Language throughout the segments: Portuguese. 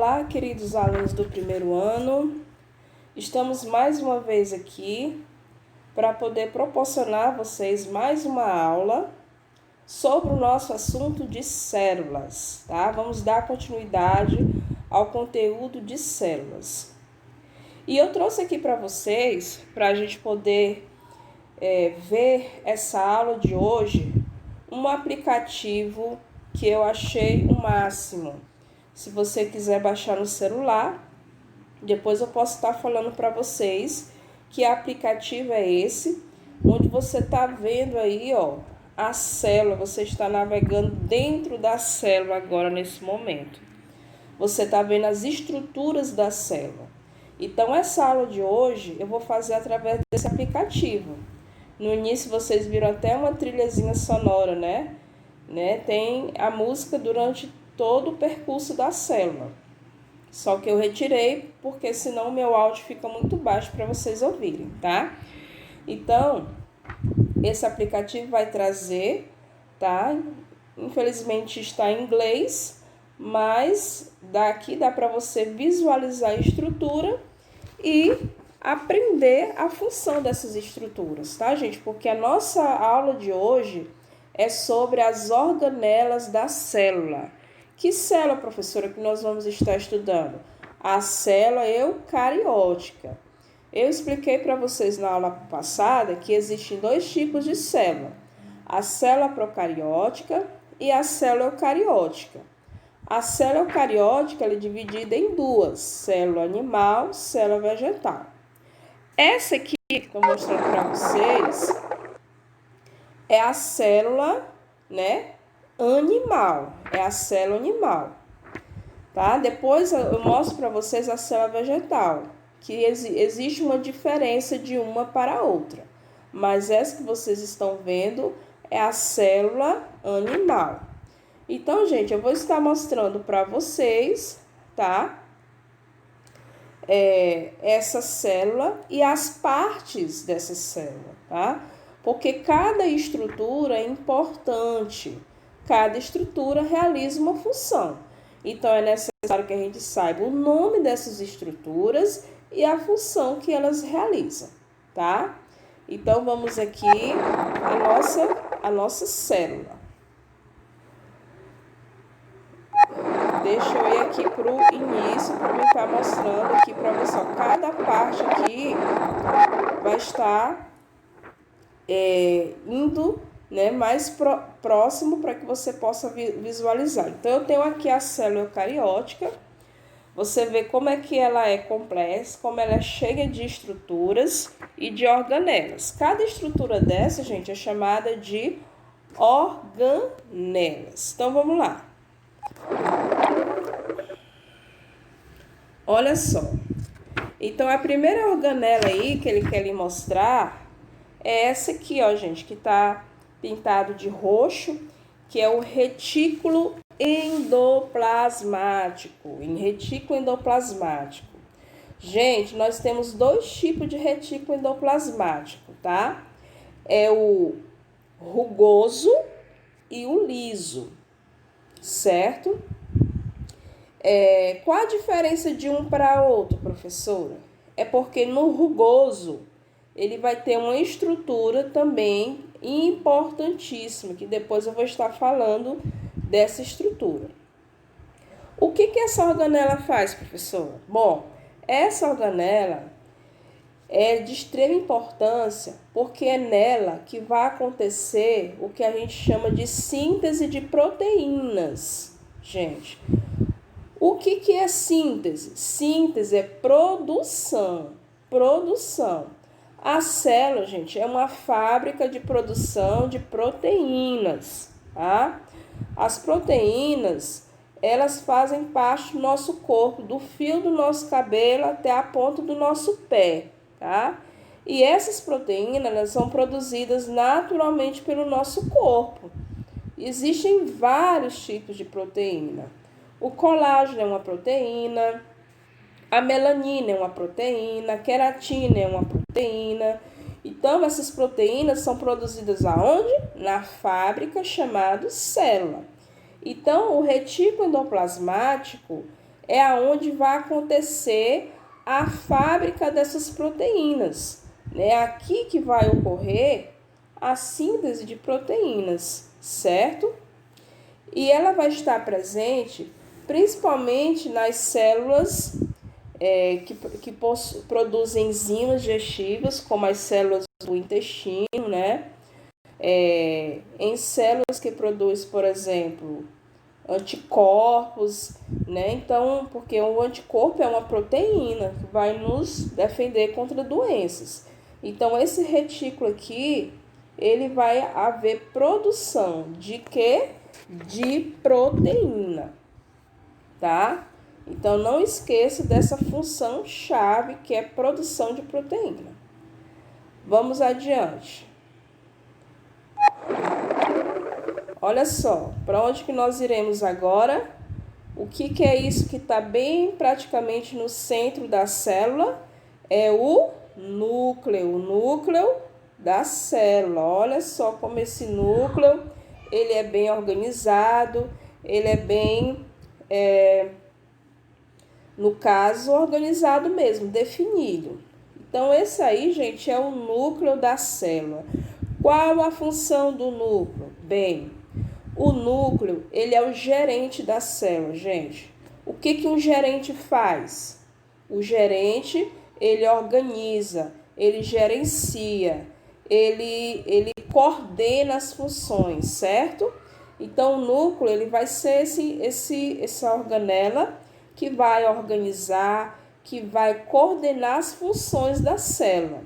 Olá, queridos alunos do primeiro ano. Estamos mais uma vez aqui para poder proporcionar a vocês mais uma aula sobre o nosso assunto de células, tá? Vamos dar continuidade ao conteúdo de células. E eu trouxe aqui para vocês, para a gente poder ver essa aula de hoje, um aplicativo que eu achei o máximo. Se você quiser baixar no celular, depois eu posso estar falando para vocês que aplicativo é esse, onde você está vendo aí, ó, a célula, você está navegando dentro da célula agora nesse momento. Você está vendo as estruturas da célula. Então, essa aula de hoje eu vou fazer através desse aplicativo. No início vocês viram até uma trilhazinha sonora, né? Tem a música durante todo o percurso da célula. Só que eu retirei, porque senão o meu áudio fica muito baixo para vocês ouvirem, tá? Então, esse aplicativo vai trazer, tá? Infelizmente está em inglês, mas daqui dá para você visualizar a estrutura e aprender a função dessas estruturas, tá, gente? Porque a nossa aula de hoje é sobre as organelas da célula. Que célula, professora, que nós vamos estar estudando? A célula eucariótica. Eu expliquei para vocês na aula passada que existem dois tipos de célula. A célula procariótica e a célula eucariótica. A célula eucariótica ela é dividida em duas, célula animal e célula vegetal. Essa aqui que estou mostrando para vocês é a célula, animal. É a célula animal, tá? Depois eu mostro para vocês a célula vegetal, que existe uma diferença de uma para a outra. Mas essa que vocês estão vendo é a célula animal. Então, gente, eu vou estar mostrando para vocês, tá? Essa célula e as partes dessa célula, tá? Porque cada estrutura é importante, cada estrutura realiza uma função. Então, é necessário que a gente saiba o nome dessas estruturas e a função que elas realizam, tá? Então, vamos aqui a nossa célula. Deixa eu ir aqui para o início para eu estar mostrando aqui para você. Cada parte aqui vai estar indo mais próximo para que você possa visualizar. Então, eu tenho aqui a célula eucariótica. Você vê como é que ela é complexa, como ela é cheia de estruturas e de organelas. Cada estrutura dessa, gente, é chamada de organelas. Então, vamos lá. Olha só. Então, a primeira organela aí que ele quer lhe mostrar é essa aqui, ó, gente, que tá pintado de roxo, que é o retículo endoplasmático. Em retículo endoplasmático. Gente, nós temos dois tipos de retículo endoplasmático, tá? É o rugoso e o liso, certo? Qual a diferença de um para outro, professora? É porque no rugoso ele vai ter uma estrutura também importantíssima, que depois eu vou estar falando dessa estrutura. O que essa organela faz, professora? Bom, essa organela é de extrema importância porque é nela que vai acontecer o que a gente chama de síntese de proteínas, gente. O que é síntese? Síntese é produção. A célula, gente, é uma fábrica de produção de proteínas, tá? As proteínas, elas fazem parte do nosso corpo, do fio do nosso cabelo até a ponta do nosso pé, tá? E essas proteínas, elas são produzidas naturalmente pelo nosso corpo. Existem vários tipos de proteína. O colágeno é uma proteína, a melanina é uma proteína, a queratina é uma proteína. Então, essas proteínas são produzidas aonde? Na fábrica chamada célula. Então, o retículo endoplasmático é aonde vai acontecer a fábrica dessas proteínas, né? Aqui que vai ocorrer a síntese de proteínas, certo? E ela vai estar presente principalmente nas células que produzem enzimas digestivas, como as células do intestino, né? Em células que produzem, por exemplo, anticorpos, né? Então, porque o anticorpo é uma proteína que vai nos defender contra doenças. Então, esse retículo aqui, ele vai haver produção de quê? De proteína, tá? Então, não esqueça dessa função chave que é produção de proteína. Vamos adiante. Olha só, para onde que nós iremos agora? O que é isso que está bem praticamente no centro da célula? É o núcleo da célula. Olha só como esse núcleo, ele é bem organizado, ele é bem, no caso, organizado mesmo, definido. Então, esse aí, gente, é o núcleo da célula. Qual a função do núcleo? Bem, o núcleo, ele é o gerente da célula, gente. O que um gerente faz? O gerente, ele organiza, ele gerencia, ele coordena as funções, certo? Então, o núcleo, ele vai ser essa organela que vai organizar, que vai coordenar as funções da célula.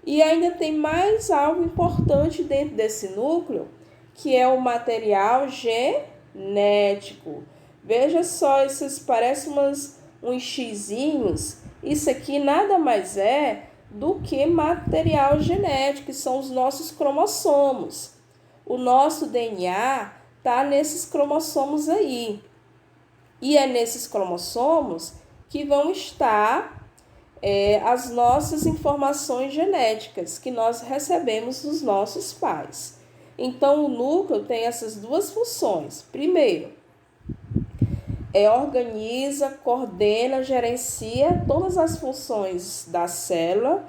E ainda tem mais algo importante dentro desse núcleo, que é o material genético. Veja só, esses parecem uns xizinhos. Isso aqui nada mais é do que material genético, que são os nossos cromossomos. O nosso DNA está nesses cromossomos aí. E é nesses cromossomos que vão estar as nossas informações genéticas que nós recebemos dos nossos pais. Então, o núcleo tem essas duas funções. Primeiro, organiza, coordena, gerencia todas as funções da célula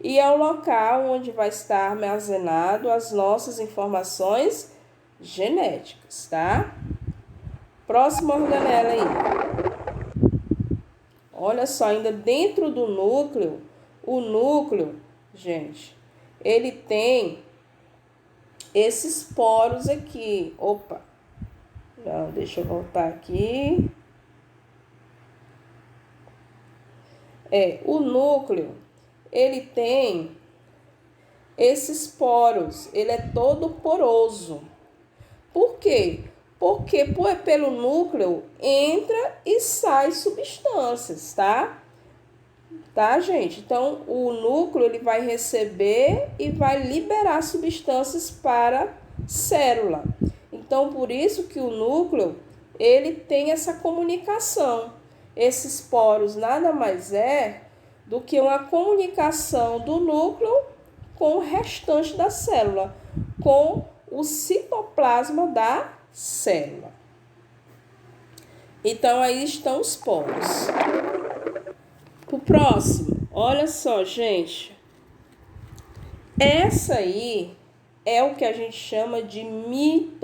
e é o local onde vai estar armazenado as nossas informações genéticas, tá? Próxima organela aí. Olha só, ainda dentro do núcleo, o núcleo, gente, ele tem esses poros aqui. Opa, não, deixa eu voltar aqui. O núcleo, ele tem esses poros, ele é todo poroso. Por quê? Porque pelo núcleo entra e sai substâncias, tá? Tá, gente? Então, o núcleo ele vai receber e vai liberar substâncias para a célula. Então, por isso que o núcleo ele tem essa comunicação. Esses poros nada mais é do que uma comunicação do núcleo com o restante da célula, com o citoplasma da célula. Então, aí estão os poros. O próximo, olha só, gente. Essa aí é o que a gente chama de mitocôndria.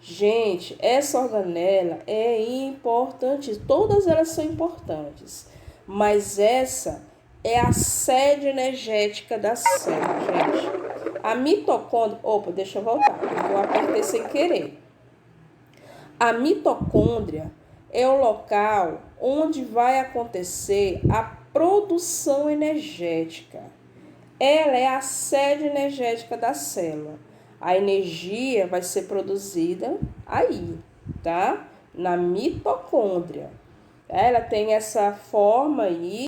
Gente, essa organela é importante, todas elas são importantes, mas essa é a sede energética da célula, gente. A mitocôndria... Opa, deixa eu voltar, eu apertei sem querer. A mitocôndria é o local onde vai acontecer a produção energética. Ela é a sede energética da célula. A energia vai ser produzida aí, tá? Na mitocôndria. Ela tem essa forma aí,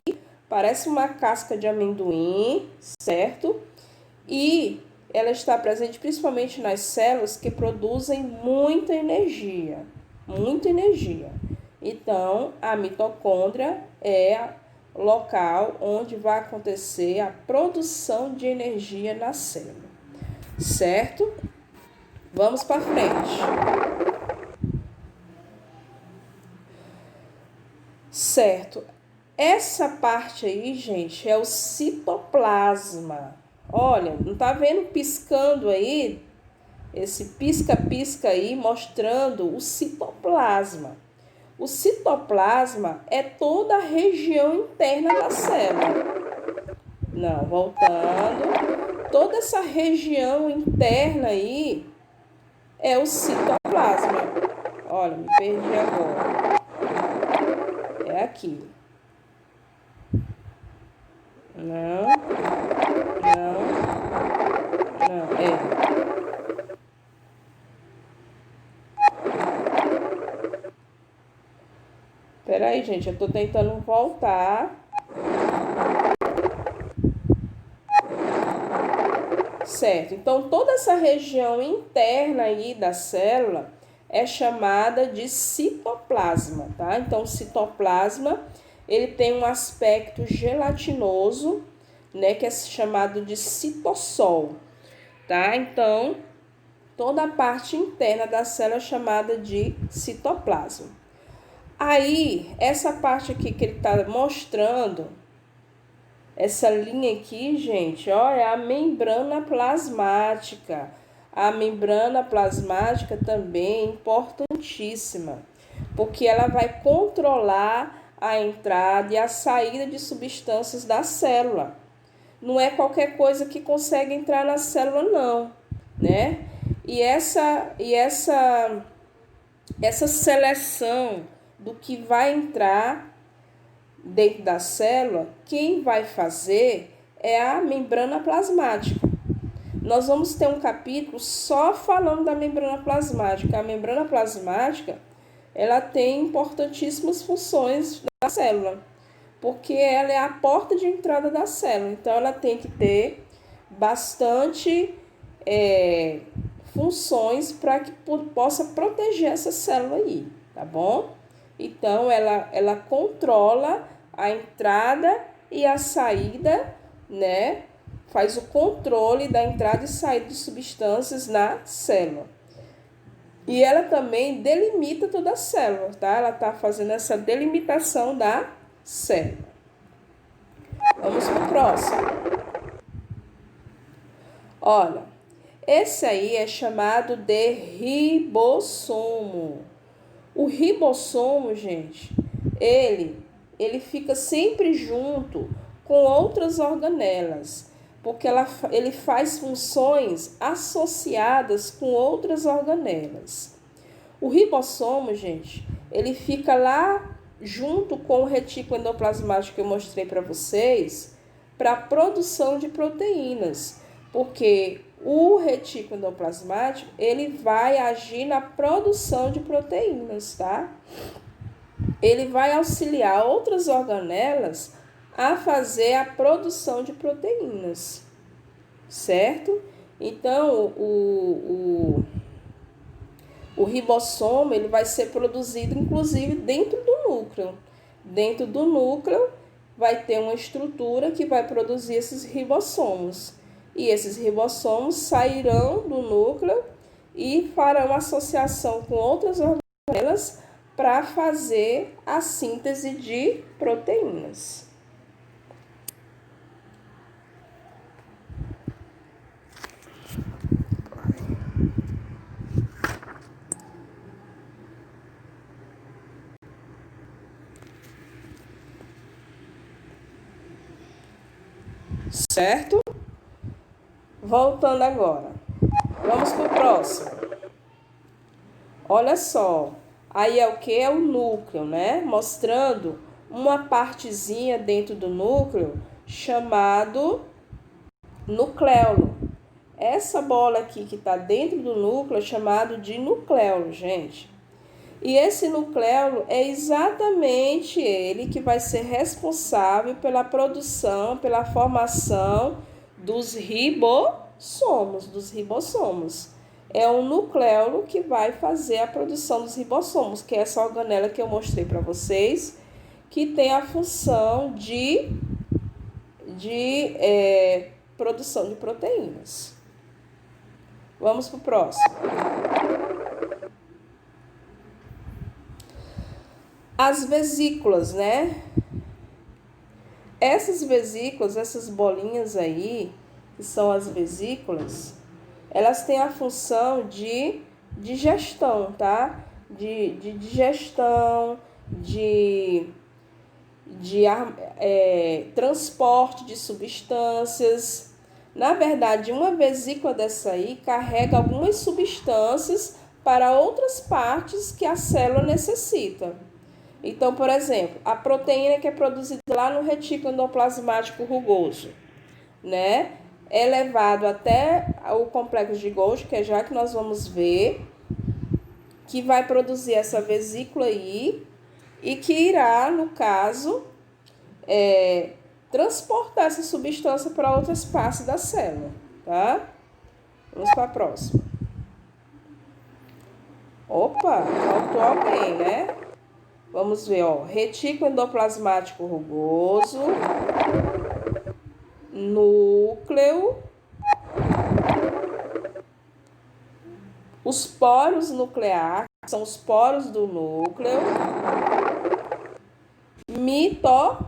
parece uma casca de amendoim, certo? E ela está presente principalmente nas células que produzem muita energia. Muita energia. Então, a mitocôndria é o local onde vai acontecer a produção de energia na célula. Certo? Vamos para frente. Certo. Essa parte aí, gente, é o citoplasma. Olha, não tá vendo piscando aí? Esse pisca-pisca aí mostrando o citoplasma. O citoplasma é toda a região interna da célula. Não, voltando. Toda essa região interna aí é o citoplasma. Olha, me perdi agora. É aqui. Não, é. Peraí, gente, eu tô tentando voltar. Certo, então toda essa região interna aí da célula é chamada de citoplasma, tá? Então, o citoplasma, ele tem um aspecto gelatinoso, né, que é chamado de citossol, tá? Então, toda a parte interna da célula é chamada de citoplasma. Aí, essa parte aqui que ele está mostrando, essa linha aqui, gente, ó, é a membrana plasmática. A membrana plasmática também é importantíssima, porque ela vai controlar a entrada e a saída de substâncias da célula. Não é qualquer coisa que consegue entrar na célula, não, né? E essa seleção do que vai entrar dentro da célula, quem vai fazer é a membrana plasmática. Nós vamos ter um capítulo só falando da membrana plasmática. A membrana plasmática, ela tem importantíssimas funções da célula, porque ela é a porta de entrada da célula. Então, ela tem que ter bastante funções para que possa proteger essa célula aí, tá bom? Então, ela controla a entrada e a saída, né? Faz o controle da entrada e saída de substâncias na célula. E ela também delimita toda a célula, tá? Ela está fazendo essa delimitação da célula. Vamos para o próximo. Olha, esse aí é chamado de ribossomo. O ribossomo, gente, ele fica sempre junto com outras organelas, porque ele faz funções associadas com outras organelas. O ribossomo, gente, ele fica lá junto com o retículo endoplasmático que eu mostrei para vocês, para a produção de proteínas, porque o retículo endoplasmático, ele vai agir na produção de proteínas, tá? Ele vai auxiliar outras organelas a fazer a produção de proteínas, certo? Então, o ribossomo, ele vai ser produzido, inclusive, dentro do núcleo. Dentro do núcleo, vai ter uma estrutura que vai produzir esses ribossomos. E esses ribossomos sairão do núcleo e farão associação com outras organelas para fazer a síntese de proteínas. Certo? Voltando agora. Vamos para o próximo. Olha só. Aí é o que? É o núcleo, né? Mostrando uma partezinha dentro do núcleo chamado nucleolo. Essa bola aqui que está dentro do núcleo é chamado de nucleolo, gente. E esse nucleolo é exatamente ele que vai ser responsável pela produção, pela formação dos ribossomos. É o nucleolo que vai fazer a produção dos ribossomos, que é essa organela que eu mostrei para vocês, que tem a função de produção de proteínas. Vamos para o próximo. As vesículas, né? Essas vesículas, essas bolinhas aí, que são as vesículas, elas têm a função de digestão, tá? De digestão, de transporte de substâncias. Na verdade, uma vesícula dessa aí carrega algumas substâncias para outras partes que a célula necessita. Então, por exemplo, a proteína que é produzida lá no retículo endoplasmático rugoso, né? É levado até o complexo de Golgi, que é já que nós vamos ver, que vai produzir essa vesícula aí e que irá, no caso, transportar essa substância para outras partes da célula, tá? Vamos para a próxima. Opa, faltou alguém, né? Vamos ver, ó, retículo endoplasmático rugoso, núcleo, os poros nucleares, são os poros do núcleo, mitocôndria,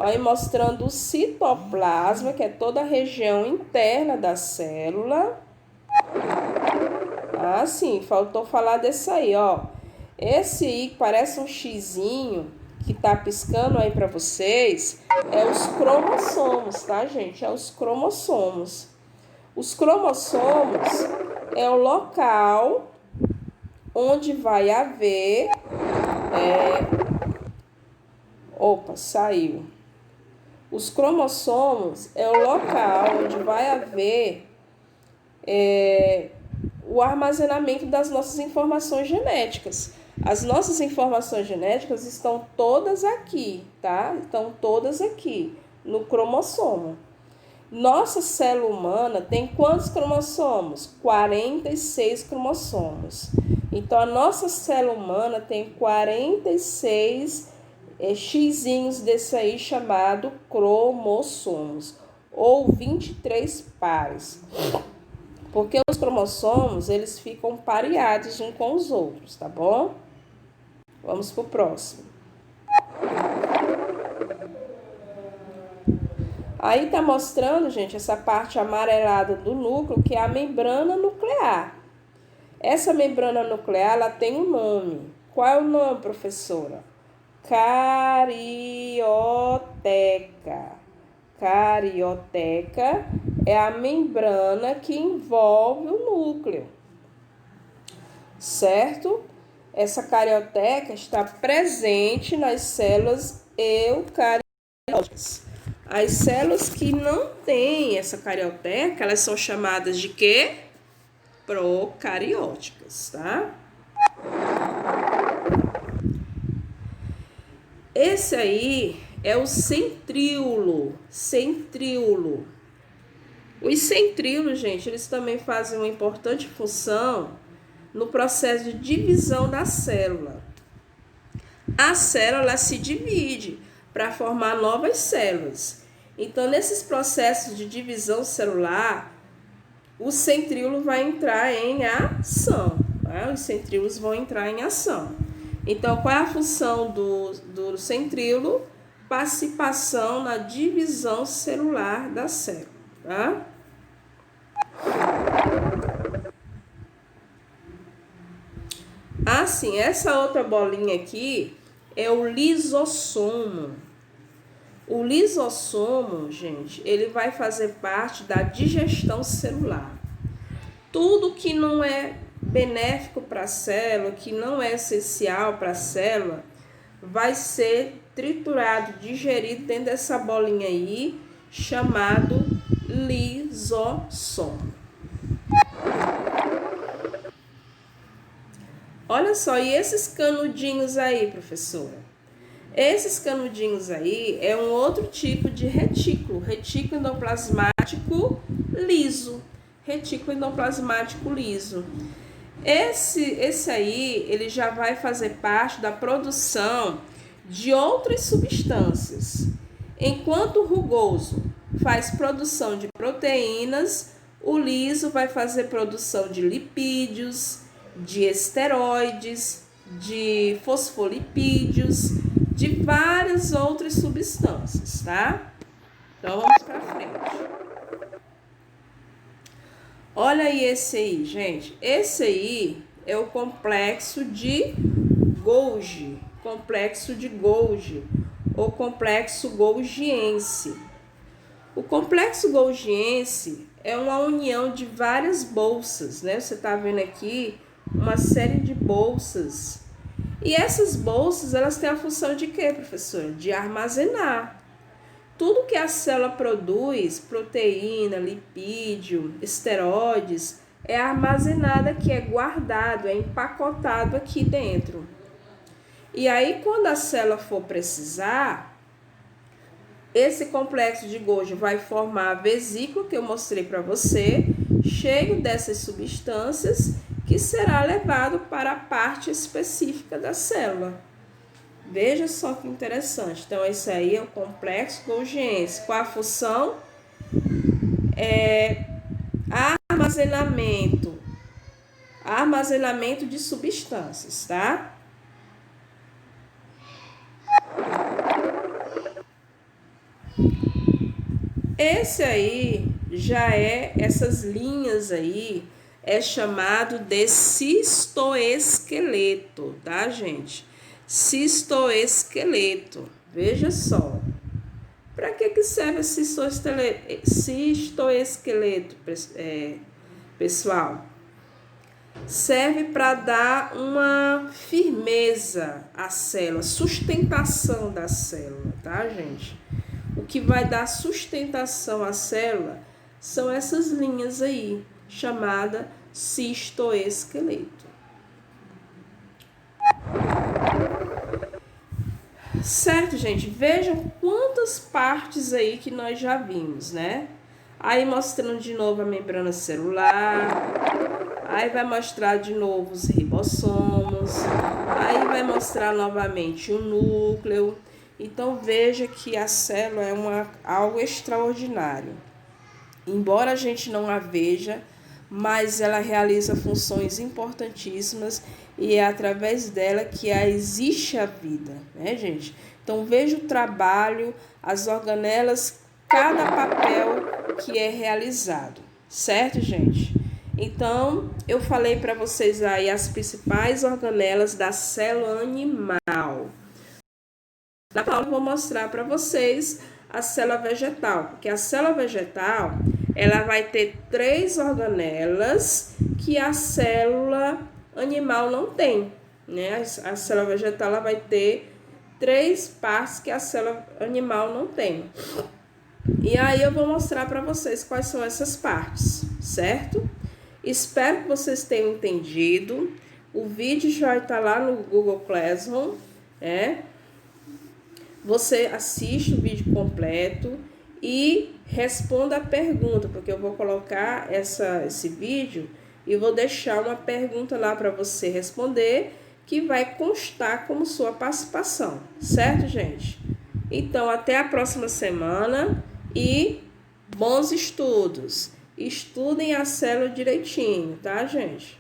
aí mostrando o citoplasma, que é toda a região interna da célula. Ah, sim, faltou falar desse aí, ó. Esse aí que parece um xizinho que tá piscando aí para vocês é os cromossomos, tá, gente? É os cromossomos. Os cromossomos é o local onde vai haver... Opa, saiu. Os cromossomos é o local onde vai haver o armazenamento das nossas informações genéticas. As nossas informações genéticas estão todas aqui, tá? Estão todas aqui, no cromossomo. Nossa célula humana tem quantos cromossomos? 46 cromossomos. Então, a nossa célula humana tem 46 xizinhos desse aí chamado cromossomos, ou 23 pares. Porque os cromossomos, eles ficam pareados uns com os outros, tá bom? Vamos pro próximo. Aí tá mostrando, gente, essa parte amarelada do núcleo, que é a membrana nuclear. Essa membrana nuclear, ela tem um nome. Qual é o nome, professora? Carioteca. Carioteca é a membrana que envolve o núcleo, certo? Essa carioteca está presente nas células eucarióticas. As células que não têm essa carioteca, elas são chamadas de quê? Procarióticas, tá? Esse aí é o centríolo. Centríolo. Os centríolos, gente, eles também fazem uma importante função no processo de divisão da célula. A célula se divide para formar novas células. Então, nesses processos de divisão celular, o centríolo vai entrar em ação. Tá? Os centríolos vão entrar em ação. Então, qual é a função do centríolo? Participação na divisão celular da célula. Tá? Assim, essa outra bolinha aqui é o lisossomo. O lisossomo, gente, ele vai fazer parte da digestão celular. Tudo que não é benéfico para a célula, que não é essencial para a célula, vai ser triturado, digerido dentro dessa bolinha aí, chamado lisossomo. Olha só, e esses canudinhos aí, professora? Esses canudinhos aí é um outro tipo de retículo, retículo endoplasmático liso. Retículo endoplasmático liso. Esse aí, ele já vai fazer parte da produção de outras substâncias. Enquanto o rugoso faz produção de proteínas, o liso vai fazer produção de lipídios, de esteroides, de fosfolipídios, de várias outras substâncias, tá? Então, vamos para frente. Olha aí esse aí, gente. Esse aí é o complexo de Golgi, ou complexo golgiense. O complexo golgiense é uma união de várias bolsas, né? Você está vendo aqui uma série de bolsas. E essas bolsas, elas têm a função de quê, professor? De armazenar. Tudo que a célula produz, proteína, lipídio, esteroides, é armazenado aqui, é guardado, é empacotado aqui dentro. E aí, quando a célula for precisar, esse complexo de Golgi vai formar a vesícula que eu mostrei para você, cheio dessas substâncias, que será levado para a parte específica da célula. Veja só que interessante. Então, esse aí é o complexo golgiense. Qual a função? Armazenamento de substâncias, tá? Esse aí já é, essas linhas aí, é chamado de cistoesqueleto, tá, gente? Cistoesqueleto. Veja só. Para que serve esse cistoesqueleto, pessoal? Serve para dar uma firmeza à célula, sustentação da célula, tá, gente? O que vai dar sustentação à célula são essas linhas aí, chamada cistoesqueleto. Certo, gente? Vejam quantas partes aí que nós já vimos, né? Aí mostrando de novo a membrana celular, aí vai mostrar de novo os ribossomos, aí vai mostrar novamente o núcleo. Então veja que a célula é algo extraordinário. Embora a gente não a veja, mas ela realiza funções importantíssimas e é através dela que existe a vida, né, gente? Então veja o trabalho, as organelas, cada papel que é realizado, certo, gente? Então, eu falei para vocês aí as principais organelas da célula animal. Na aula eu vou mostrar para vocês a célula vegetal, porque a célula vegetal, ela vai ter 3 organelas que a célula animal não tem, né? A célula vegetal, ela vai ter 3 partes que a célula animal não tem. E aí eu vou mostrar para vocês quais são essas partes, certo? Espero que vocês tenham entendido. O vídeo já está lá no Google Classroom, né? Você assiste o vídeo completo e responda a pergunta, porque eu vou colocar esse vídeo e vou deixar uma pergunta lá para você responder, que vai constar como sua participação, certo, gente? Então, até a próxima semana e bons estudos! Estudem a célula direitinho, tá, gente?